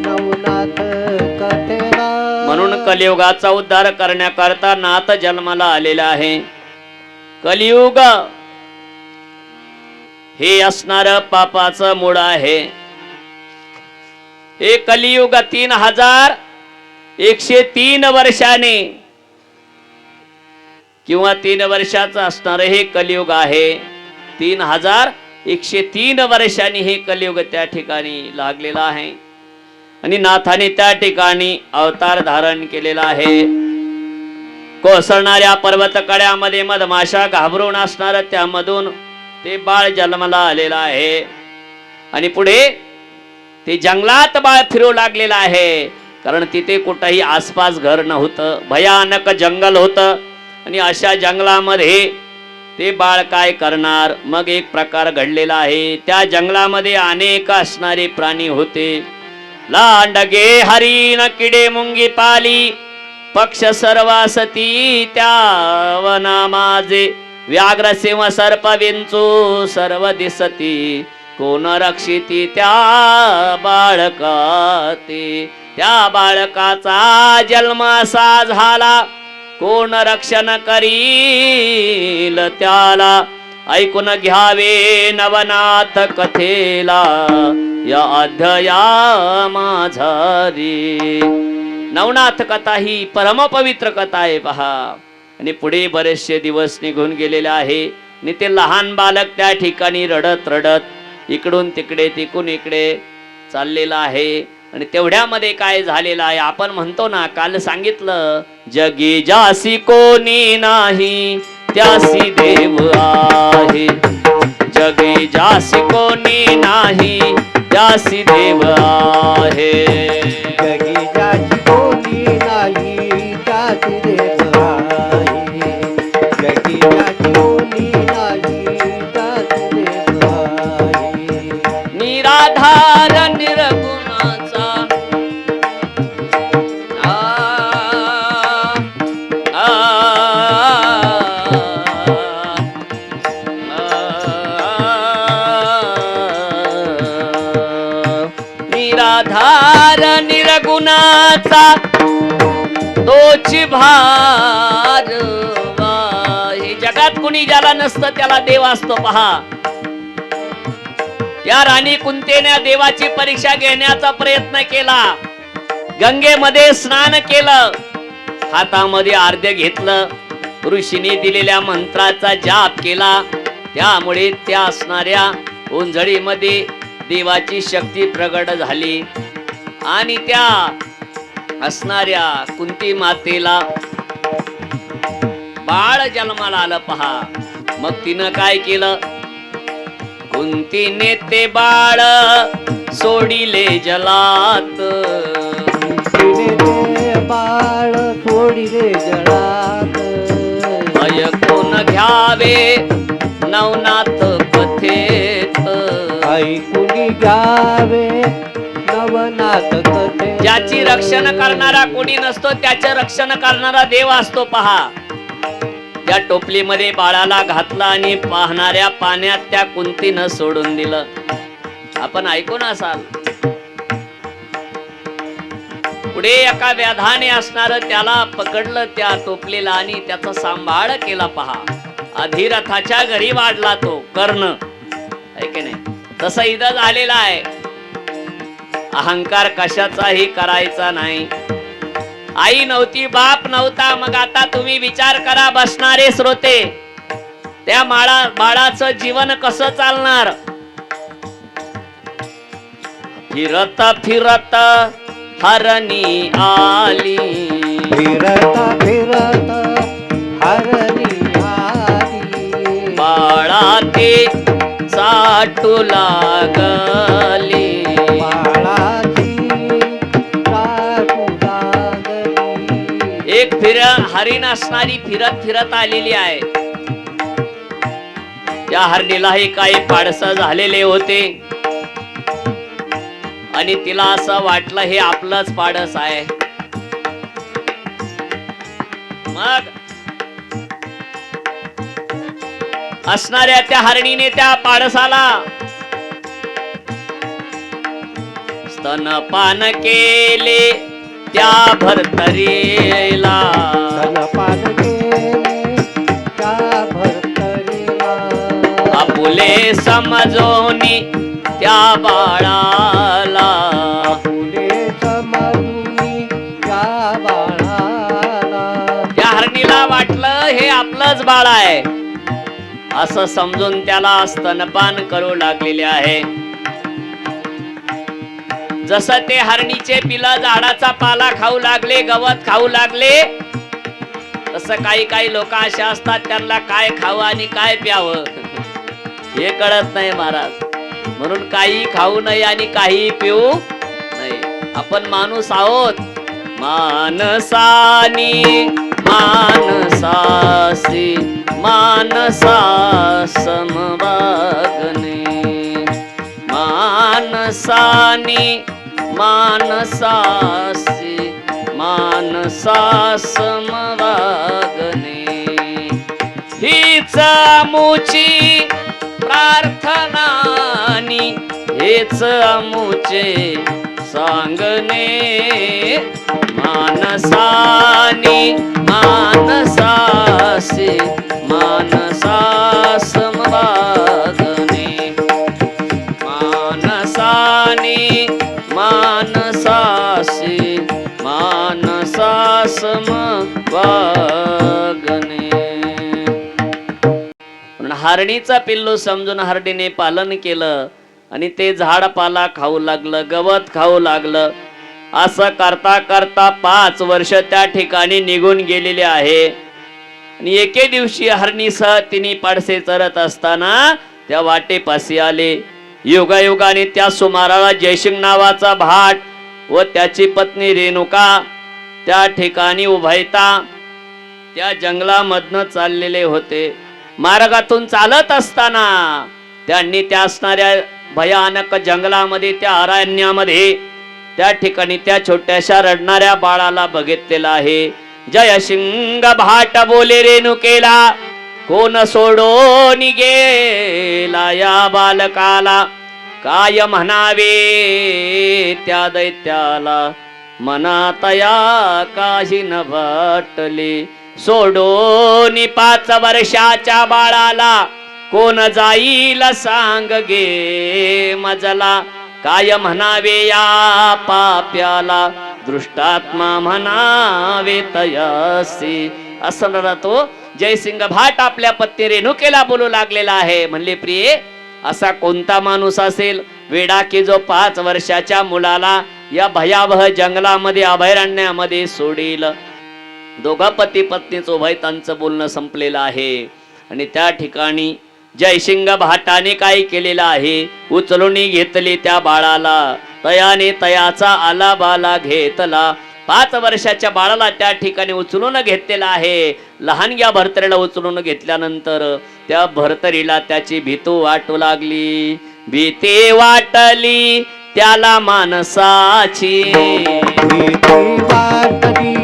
नवनाथ कथेला. म्हणून कलियुगाचा उद्धार करण्याकरता नाथ जन्माला आलेला आहे. कलियुग हे असणार पापाचं मूळ आहे. हे कलियुग 3103 वर्षाने किंवा 3 वर्षाचं असणार हे कलियुग आहे. 3103 वर्षांनी हे कलियुग त्या ठिकाणी लागलेला आहे. आणि नाथाने त्या ठिकाणी अवतार धारण केलेला आहे. कोसळणाऱ्या पर्वत कड्यामध्ये मधमाशा घाबरून असणार त्यामधून ते बाळ जन्माला आलेला आहे. आणि पुढे ते जंगलात बाळ फिरू लागलेला आहे, कारण तिथे कुठेही आसपास घर नव्हतं, भयानक जंगल होतं. आणि अशा जंगलामध्ये ते बाळ काय करणार? मग एक प्रकार घडलेला आहे. त्या जंगलामध्ये अनेक असणारे प्राणी होते. लांडगे हरिण किडे मुंगी पाली पक्ष सर्वासती त्या वना माझे, व्याघ्र सिंह सर्प विंचू सर्व दिसती, कोण रक्षिती त्या बाळकाते. त्या बाळकाचा जन्म असा झाला, कोण रक्षण करील त्याला, ऐकून घ्यावे नवनाथ कथेला, या अध्याया माझारी. नवनाथ कथा ही परमपवित्र कथा आहे पहा. आणि पुढे बरेचसे दिवस निघून गेलेले आहे. आणि ते लहान बालक त्या ठिकाणी रडत रडत इकडून तिकडे तिकडून इकडे चाललेलं आहे. आणि तेवढ्यामध्ये काय झालेलं आहे? आपण म्हणतो ना, काल सांगितलं, जगी जासी कोणी नाही त्यासी देव आहे, जगी जासी कोणी नाही त्यासी देव आहे, जगी जाची कोणी नाही त्याची देव आहे, जगी जाची कोणी नाही त्याची देव आहे. निराधार निर्गुणाचा निराधार निर्गुणाचा तोच भार. हे जगात कुणी ज्याला नसतं त्याला देव असतो पहा. त्या राणी कुंतीने देवाची परीक्षा घेण्याचा प्रयत्न केला. गंगेमध्ये स्नान केलं, हातामध्ये अर्घ्य घेतलं, ऋषीने दिलेल्या मंत्राचा जाप केला. त्यामुळे त्या असणाऱ्या ओंजळीमध्ये देवाची शक्ती प्रगट झाली. आणि त्या असणाऱ्या कुंती मातेला बाळ जन्माला आलं पहा. मग तिनं काय केलं? कुंतीने ते बाळ सोडिले जलात, तिने ते बाळ सोडिले जळात, ऐकून घ्यावे नवनाथ कथेत, ऐकून घ्यावे नवनाथ कथे. ज्याची रक्षण करणारा कोणी नसतो त्याचे रक्षण करणारा देव असतो पहा. त्या टोपलीमध्ये बाळाला घातला आणि पाहणाऱ्या पाण्यात त्या कुंतीनं सोडून दिलं. आपण ऐकून असाल. पुढे एका व्याधाने असणार त्याला पकडलं त्या टोपलीला आणि त्याचा सांभाळ केला पहा. अधिरथाच्या घरी वाढला तो कर्ण, आहे की नाही? तसं इथं झालेला आहे. अहंकार कशाचाही करायचा नाही. आई नव्हती, बाप नव्हता, मग आता तुम्ही विचार करा बसणारे श्रोते, त्या बाळाचं जीवन कसं चालणार. फिरत फिरत हरणी आली, फिरत फिरत हरणी आली, बाळा ते चाटू लागली, बाळाची चाटू लागली. एक हरिण असणारी फिरत फिरत आलेली आहे. या हरणीलाही काही पाडस झालेले होते आणि तिला असं वाटलं हे आपलंच पाडस आहे. मग असणाऱ्या त्या हरणीने त्या पाडसाला स्तनपान केले त्या भरतरीला, स्तनपान केले त्या भरतरीला, आपुले समजोनी त्या बाळाला, फुले समजूनी त्या बाळाला. त्या हरणीला वाटलं हे आपलंच बाळ आहे असं समजून त्याला स्तनपान करू लागलेले आहे. जसं ते हरणीचे पिलं झाडाचा पाला खाऊ लागले, गवत खाऊ लागले, तसं काही काही लोक असे असतात त्यांना काय खावं आणि काय प्यावं हे कळत नाही महाराज. म्हणून काही खाऊ नये आणि काही पिऊ नाही. आपण माणूस आहोत. मानसानी मानसासी मानसा समवागणे, मानसानी मानसासी मानसा समवागणे, हीच मुची प्रार्थनानी हेच अमुचे सांगणे, मानसानी मानसासी मानसा समवागणे, मानसानी मानसासी मानसा समवागणे. हरणीचा पिल्लू समजून हरणीने पालन केलं आणि ते झाडपाला खाऊ लागलं, गवत खाऊ लागलं. असं करता करता 5 वर्ष त्या ठिकाणी निघून गेलेले आहे. आणि एके दिवशी हरणीसह तिन्ही पाडसे चरत असताना त्या वाटेपाशी आले. युगायुगाने त्या सुमाराला जयसिंग नावाचा भाट व त्याची पत्नी रेणुका त्या ठिकाणी उभयता त्या जंगलामधनं चाललेले होते. मार्गातून चालत असताना त्यांनी त्या असणाऱ्या भयानक जंगलामध्ये, त्या अरण्यामध्ये त्या ठिकाणी त्या छोट्याशा रडणाऱ्या बाळाला बघितलेला आहे. जयसिंग भाट बोले रेणुकेला, कोण सोडून गेला या बालकाला, काय म्हणावे त्या दैत्याला, मनातया काही न वाटले, सोडून 5 वर्षाच्या बाळाला, कोण जाईल सांग गे मजला, काय म्हणावे या पाप्याला, दृष्टात्मा म्हणावे तयासी. असं तो जयसिंग भाट आपल्या पत्नी रेणुकेला बोलू लागलेला आहे. म्हणले, प्रिये, असा कोणता माणूस असेल वेडा की जो 5 वर्षाच्या मुलाला या भयावह जंगलामध्ये अभयारण्यामध्ये सोडील. दोघा पती पत्नीच उभयतांचं बोलणं संपलेलं आहे. आणि त्या ठिकाणी जयसिंग भाटाने काय केलेलं आहे, उचलून घेतली त्या बाळाला, तयाने तयाचा आला बाला घेतला. 5 वर्षाच्या बाळाला त्या ठिकाणी उचलून घेतलेला आहे. लहानग्या भरतरीला उचलून घेतल्यानंतर त्या भरतरीला त्याची भीती वाटू लागली. भीती वाटली त्याला माणसाची, भीती वाटली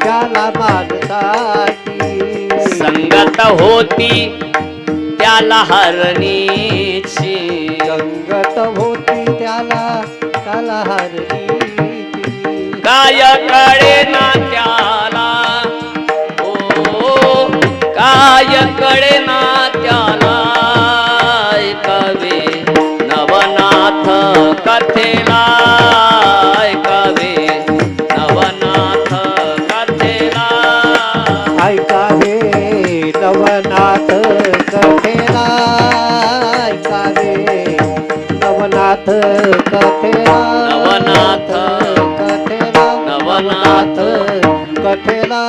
त्याला माणसाची, संगत होती त्याला हरणीची, संगत होती त्याला हरणीची. काय कळे ना त्याला, ओ काय कळे ना त्याला, ऐकावे नवनाथ कथेला. नवनाथ कथेला नवनाथ कथेला नवनाथ कथेला.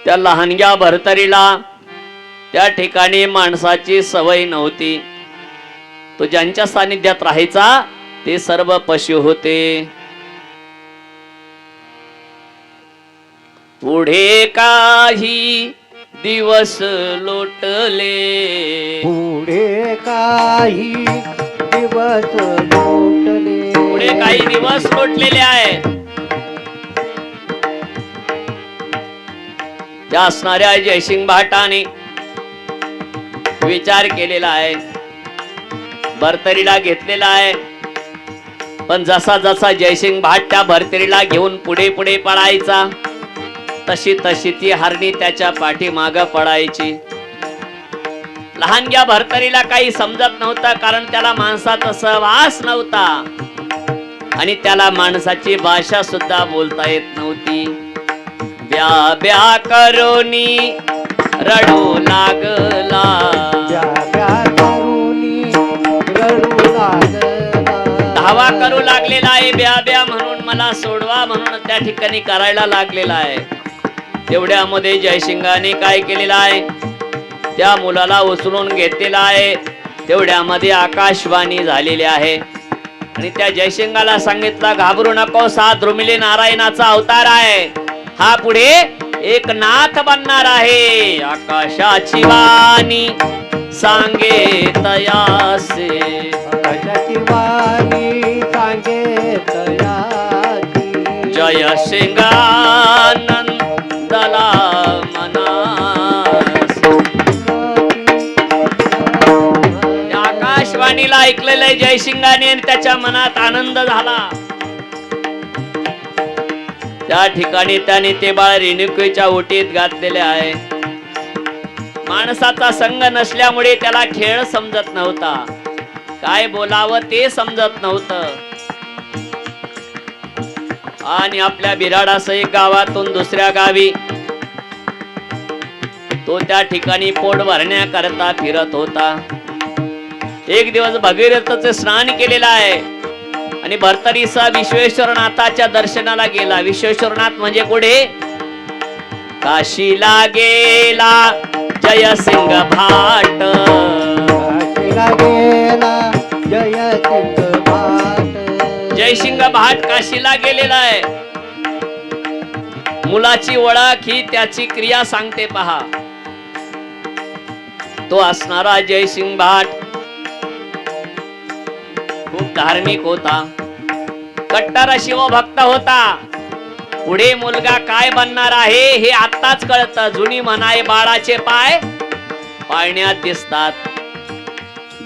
त्या लहानग्या भरतरीला त्या ठिकाणी माणसाची सवय नव्हती. तो ज्यांच्या सानिध्यात राहायचा ते सर्व पशु होते. पुढे काही दिवस लोटले, पुढे काही दिवस लोटले, पुढे काही दिवस लोटलेले आहेत. त्या असणाऱ्या जयसिंग भाटाने विचार केलेला आहे, भरतरीला घेतलेला आहे. पण जसा जसा जयसिंग भाट त्या भरतरीला घेऊन पुढे पुढे पळायचा, तशी तशी ती हरणी त्याच्या पाठीमाग पडायची. लहानग्या भरतरीला काही समजत नव्हतं, कारण त्याला माणसाचा सहवास नव्हता आणि त्याला माणसाची भाषा सुद्धा बोलता येत नव्हती. ब्या ब्या करोनी रडू लागला, ब्या ब्या करुणी रडू लागला, धावा करू लागलेला आहे. ब्या ब्या म्हणून मला सोडवा म्हणून त्या ठिकाणी करायला लागलेला आहे. तेवढ्यामध्ये जयसिंगाने काय केलेलं आहे, त्या मुलाला उचलून घेतलेला आहे. तेवढ्यामध्ये आकाशवाणी झालेली आहे आणि त्या जयसिंगाला सांगितलं, घाबरू नको, हा द्रुमिली नारायणाचा अवतार आहे. हा पुढे एक नाथ बनणार आहे. आकाशाची वाणी सांगे तयासे, आकाशाची वाणी सांगे तयाची, जय सिंगानंदला मनास. आकाशवाणीला ऐकलेलं आहे जयसिंगाने आणि त्याच्या मनात आनंद झाला. त्या ठिकाणी त्याने ते बाळ रेणुकेच्या ओटीत घातलेले आहे. माणसाचा संग नसल्यामुळे त्याला खेळ समजत नव्हता, काय बोलावं ते समजत नव्हतं. आणि आपल्या बिराडासह गावातून दुसऱ्या गावी तो त्या ठिकाणी पोट भरण्याकरता फिरत होता. एक दिवस भगीरथचे स्नान केलेलं आहे आणि भरतरीचा विश्वेश्वरनाथाच्या दर्शनाला गेला. विश्वेश्वरनाथ म्हणजे कुठे? काशीला गेला जयसिंग भाट, काशीला गेला जयसिंग भाट, जयसिंग भाट काशीला गेलेला आहे. मुलाची ओळख ही त्याची क्रिया सांगते पहा. तो असणारा जयसिंग भाट खूप धार्मिक होता, कट्टर शिवभक्त होता. पुढे मुलगा काय बनणार आहे हे आत्ताच कळतं. जुनी म्हणाय बाळाचे पाय पाळण्यात दिसतात.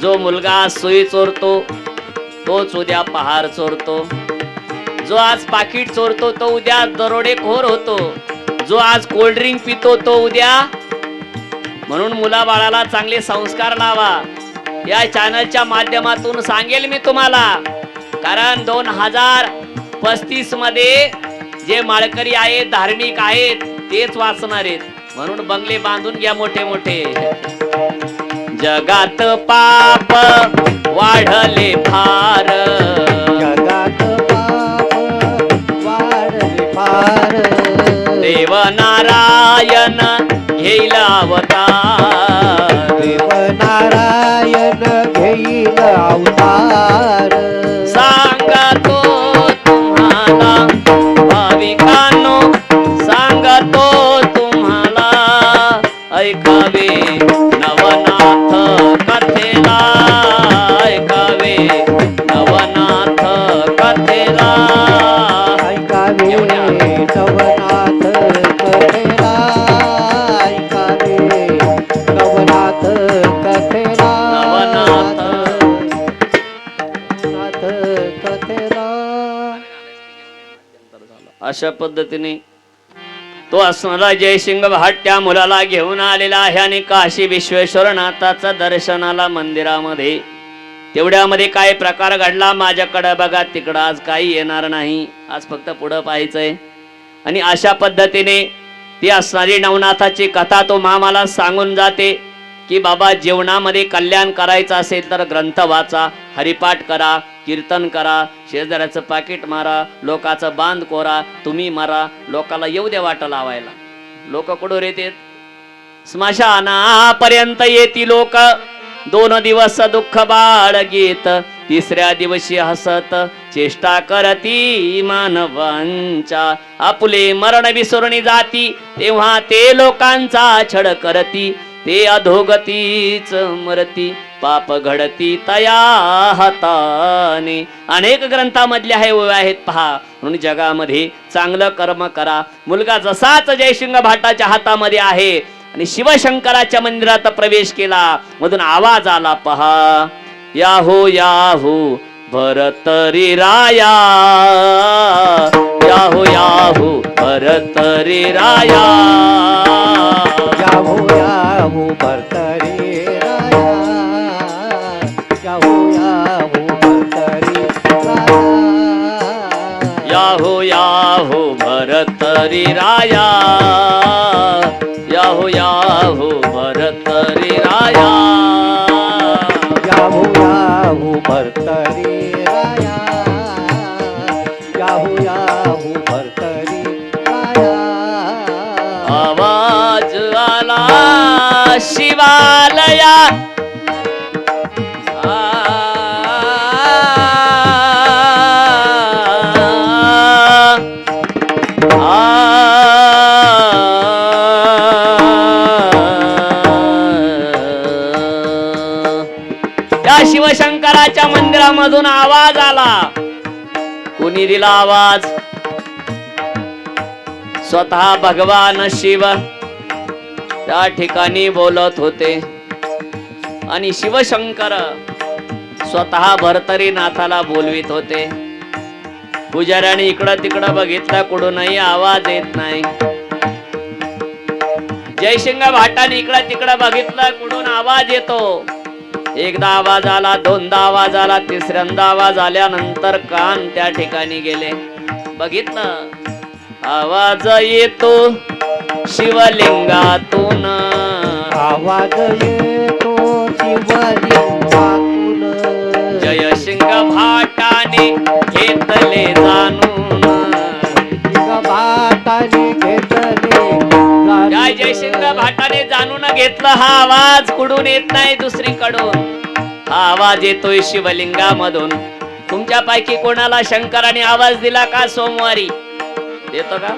जो मुलगा सुई चोरतो तोच उद्या पहार चोरतो. जो आज पाकिट चोरतो तो उद्या दरोडेखोर होतो. जो आज कोल्ड्रिंक पितो तो उद्या. म्हणून मुला बाळाला चांगले संस्कार लावा. या चॅनलच्या माध्यमातून सांगेल मी तुम्हाला, कारण 2035 मध्ये जे माळकरी आहेत, धार्मिक आहेत, तेच वाचणार आहेत. म्हणून बंगले बांधून घ्या मोठे मोठे. जगात पाप वाढले फार, जगात पाप वाढले फार, देव नारायण घेईल अवतार, देव नारायण घेईल अवतार. सांगतो तुम्हाला भाविकांनो, सांगतो तुम्हाला ऐकावे नवनाथ कथेला, ऐकावे नवनाथ कथेला. ऐकावे नवनाथ कथेला, ऐकावे नवनाथ कथेला, नवनाथ नवनाथ कथेला. अशा पद्धतीने तो असणारा जयसिंग भाट त्या मुलाला घेऊन आलेला आहे आणि काशी विश्वेश्वरनाथाचा दर्शनाला मंदिरामध्ये. तेवढ्यामध्ये काय प्रकार घडला माझ्याकडे बघा, तिकडं आज काही येणार नाही, आज फक्त पुढं पाहायचंय. आणि अशा पद्धतीने ती असणारी नवनाथाची कथा तो मामाला सांगून जाते की बाबा जीवनामध्ये कल्याण करायचं असेल तर ग्रंथ वाचा, हरिपाठ करा, कीर्तन करा, शेजाऱ्याचं पाकिट मारा, लोकाचं बांध कोरा, तुम्ही मारा, लोकाला येऊ दे वाट लावायला. लोक कुठून येतात? स्मशानापर्यंत येती लोक. 2 दिवस दुःख बाळगीत, 3ऱ्या दिवशी हसत चेष्टा करती मानवांच्या. आपुले मरण विसरून जाती, तेव्हा ते लोकांचा छळ करती. ते अधोगतीच मरती, पाप घडती तया हाताने. अनेक ग्रंथामधले हे ओव्या आहेत पहा. म्हणून जगामध्ये चांगलं कर्म करा. मुलगा जसाच जयसिंग भाटाच्या हातामध्ये आहे आणि शिवशंकराच्या मंदिरात प्रवेश केला, मधून आवाज आला पहा. याहो याहो भरतरी राया, याहो याहो भरतरी राया. याहो याहो भरतरी राया, याहो याहो भरतरी राया. याहो याहो भरतरी राया, याहो याहो भरतरी राया. याहो याहो भरतरी राया, याहो याहो भरतरी राया. आवाज आला शिवालया, शिवशंकराच्या मंदिरामधून आवाज आला. कोणी दिला आवाज? स्वतः भगवान शिव त्या ठिकाणी बोलत होते. आणि शिवशंकर स्वतः भरतरीनाथाला बोलवित होते. पुजाऱ्याने इकडं तिकडं बघितलं, कुठूनही आवाज येत नाही. जयसिंग भाटाने इकडं तिकडं बघितलं, कुठून आवाज येतो. एकदा आवाज आला, 2दा आवाज आला, 3ऱ्यांदा आवाज आल्यानंतर कान त्या ठिकाणी गेले. बघितलं, आवाज येतो शिवलिंगातून. आवाज येतो शिवलिंगातून. जयसिंग भाटाने घेतले जाणून. भाटाने घेतले काय जयसिंग भाटाने जाणून घेतलं. हा आवाज कुठून येत नाही, दुसरीकडून. हा आवाज येतोय शिवलिंगामधून. तुमच्यापैकी कोणाला शंकराने आवाज दिला का सोमवारी? देतो का?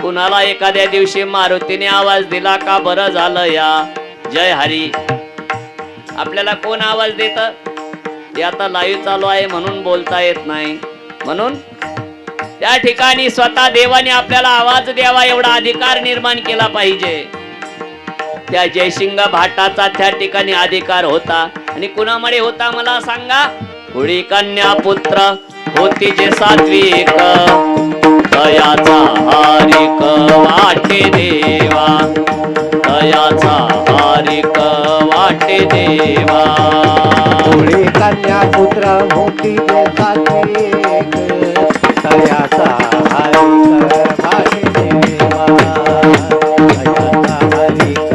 कुणाला एखाद्या दिवशी मारुतीने आवाज दिला का? बरं झालं या. जय हरी. आपल्याला कोण आवाज देत? ते आता लाईव्ह चालू आहे म्हणून बोलता येत नाही. म्हणून त्या ठिकाणी स्वतः देवाने आपल्याला आवाज द्यावा एवढा अधिकार निर्माण केला पाहिजे. त्या जयसिंग भाटाचा त्या ठिकाणी अधिकार होता. आणि कुणामुळे होता मला सांगा? कुळी कन्या पुत्र होती जे सात्विक, दयाचा हारिक वाटे देवा, दयाचा हारिक वाटे देवा. कुळी कन्या पुत्र होती जे सात्विक, दयाचा हारिक वाटे देवा, दयाचा हारिक.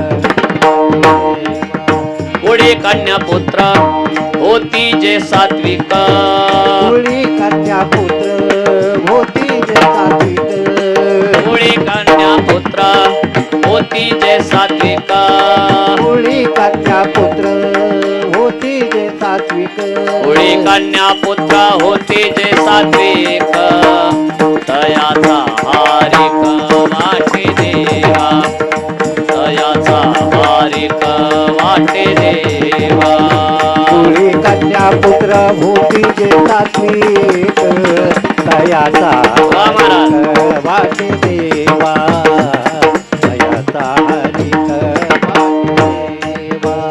कुळी कन्या पुत्र होती जे सात्विक, कुळी कन्या पुत्र होती जे सात्विक, कुळी कन्या पुत्र होती जे सात्विक, कुळी कन्या पुत्र होती जे सात्विक, कुळी कन्या पुत्र होती जे सात्विक, दयाचा हारिक वाटे देवा, दयाचा हारिक वाटे देवा. कुळी कन्या पुत्र होती जे सात्विक, दयाचा हारिक वाटे देवा, दयाचा हारिक वाटे देवा.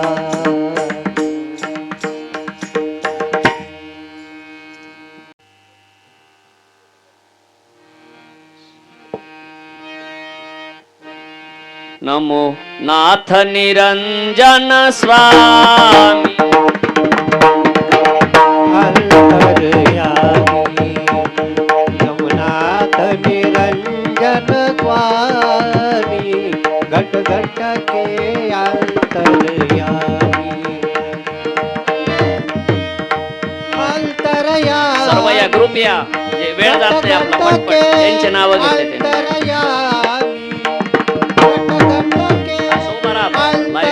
नमो नाथ निरंजन स्वामी, अंतर्यामी यमुनाथ निरंजन स्वामी, घट घट के अंतर सर्व या ग्रुप या जे वेळ जात नाही आपला पटपट त्यांचे नाव घेतले त्यांनी असं उभा राहा live मध्ये.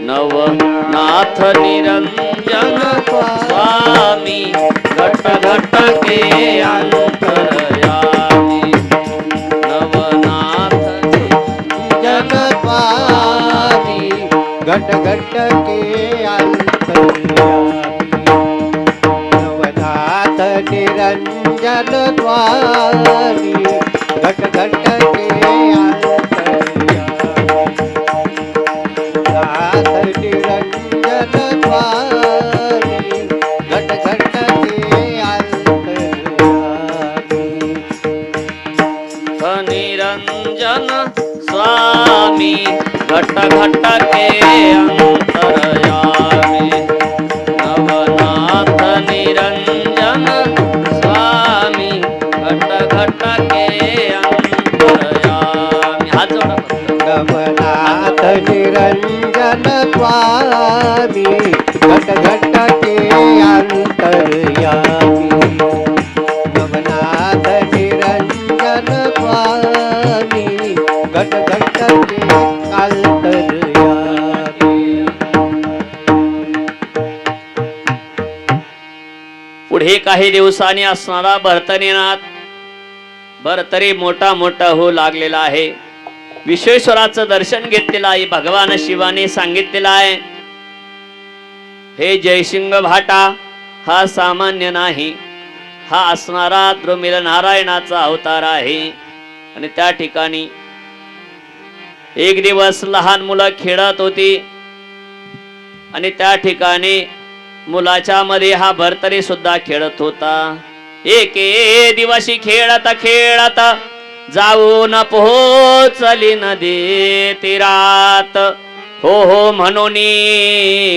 नवनाथ निरंजन स्वामी घट घट के अंतरयामी नवनाथ जन स्वामी घट घट के अंतर्यामी नवनाथ निरंजन स्वामी घट घट के अंतर्यामी नाथ निरंजन स्वामी घट घट के अंतर्यामी निरंजन स्वामी घट घट के अंतरयामी नवनाथ निरंजन स्वामी घट घट के अंतरयामी हात जोडा फक्त. नवनाथ निरंजन स्वामी घट घट के अंतर्यामी नवनाथ निरंजन स्वामी घट घट के अंतर्यामी पुढे काही दिवसांनी असणारा भरतरीनाथ भरतरी मोठा मोठा हो लागलेला आहे. विश्वेश्वराचं दर्शन घेतलेलं आहे. भगवान शिवाने सांगितलेलं आहे हे जयसिंग भाटा हा सामान्य नाही, हा असणारा द्रुमिल नारायणाचा अवतार आहे. आणि त्या ठिकाणी एक दिवस लहान मुलं खेळत होती आणि त्या ठिकाणी मुलाच्या मध्ये हा भरतरी सुद्धा खेळत होता. एके दिवशी खेळत खेळत जाऊन पोहोचली नदी तीरात. हो हो म्हणून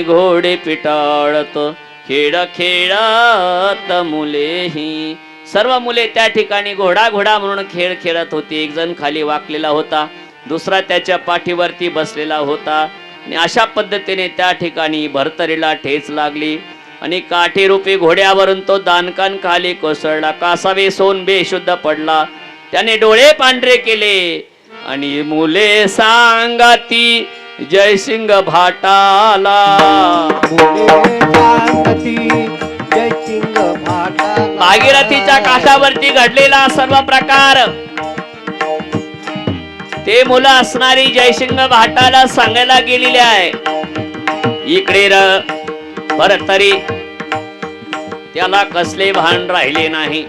घोडे पिटाळत खेळ खेळत मुलेही. सर्व मुले त्या ठिकाणी घोडा घोडा म्हणून खेळ खेळत होती. एक जण खाली वाकलेला होता, दुसरा त्याच्या पाठीवरती बसलेला होता. आणि अशा पद्धतीने त्या ठिकाणी भरतरीला ठेच लागली आणि काठीरूपी घोड्यावरून तो दानकान खाली कोसळला. कासावे सोन बेशुद्ध पडला. त्याने डोळे पांढरे केले आणि मुले सांगती जयसिंग भाटाला. जयसिंग भाटाला भागीरथीच्या काठावरती घडलेला सर्व प्रकार ते मुलं असणारी जयसिंग भाटाला सांगायला गेलेले आहे. इकडे भरतरी त्याला कसले भान राहिले नाही.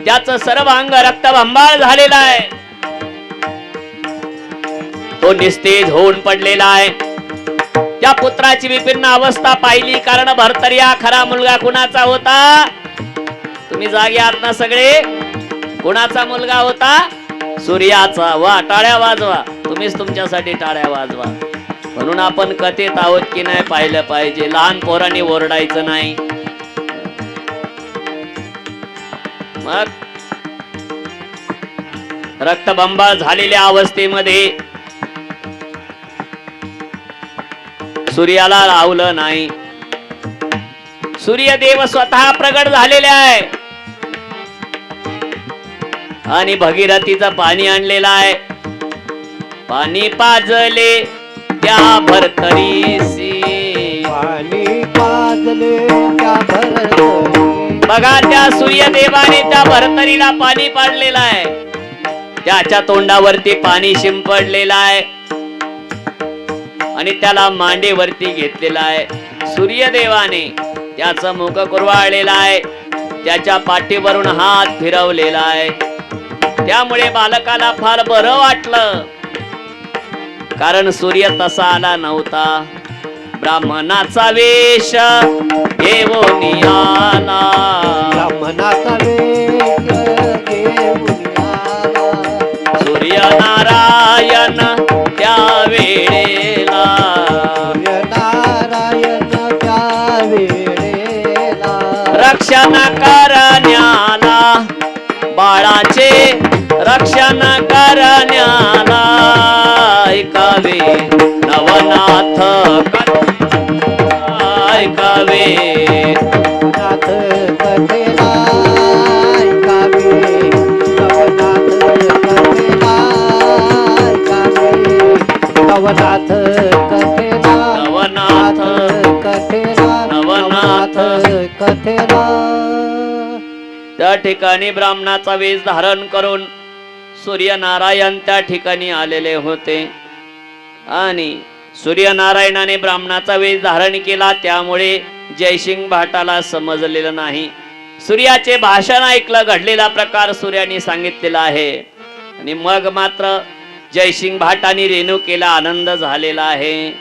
त्याचं सर्व अंग रक्तबंबाळ झालेला आहे. तो निस्तेज होऊन पडलेला आहे. त्या पुत्राची विभिन्न अवस्था पाहिली. कारण भरतरी हा खरा मुलगा कुणाचा होता? तुम्ही जागे आहात ना सगळे? कुणाचा मुलगा होता? सूर्याचा. वा, टाळ्या वाजवा. तुम्हीच तुमच्यासाठी टाळ्या वाजवा. म्हणून आपण कथेत आहोत की नाही पाहिलं पाहिजे. लहान पोरांनी ओरडायचं नाही. मग रक्तबंबाळ झालेल्या अवस्थेमध्ये सूर्याला लावलं नाही. सूर्यदेव स्वतः प्रगट झालेले आहे आणि भगीरथीचं पाणी आणलेलं आहे. पाणी पाजले त्या भरतरीसी. पाणी पाजले त्या भरतरी. बघा, त्या सूर्यदेवाने त्या भरतरीला पाणी पाडलेलं आहे. त्याच्या तोंडावरती पाणी शिंपडलेलं आहे आणि त्याला मांडीवरती घेतलेला आहे. सूर्यदेवाने त्याचं मुख कुरवाळलेलं आहे. त्याच्या पाठीवरून हात फिरवलेला आहे. त्यामुळे बालकाला फार बरं वाटलं. कारण सूर्य तसा आला नव्हता. ब्राह्मणाचा वेश घेऊन आला. ब्राह्मणाचा वेश घेऊन आला. सूर्य नारायण त्या वेळेला. सूर्य नारायण त्या वेळेला. रक्षण करण्याला बाळाचे रक्षण करण्याला ऐकावे नवना नवनाथ कथेना नवनाथ कथेना नवनाथ कथेना त्या ठिकाणी ब्राह्मणाचा वेश धारण करून सूर्यनारायण त्या ठिकाणी आलेले होते आणि सूर्यनारायणाने ब्राह्मणाचा वेश धारण केला, त्यामुळे जयसिंग भाटाला समजलेलं नाही. सूर्याचे भाषण ऐकलं, घडलेला प्रकार सूर्याने सांगितलेला आहे आणि मग मात्र जयसिंग भाटाने रेणुकेला आनंद झालेला आहे.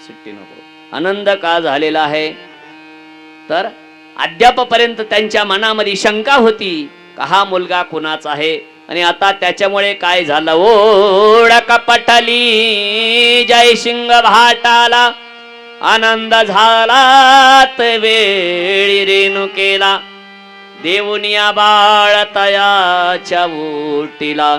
सुट्टी नको. आनंद का झालेला आहे तर अद्यापपर्यंत त्यांच्या मनामध्ये शंका होती का हा मुलगा कुणाचा आहे, आणि आता त्याच्यामुळे काय झालं, ओळख पटली जयसिंग भाटाला, आनंद झाला वेळी रेणुकेला, देऊनिया बाळ तयाच्या ओटीला.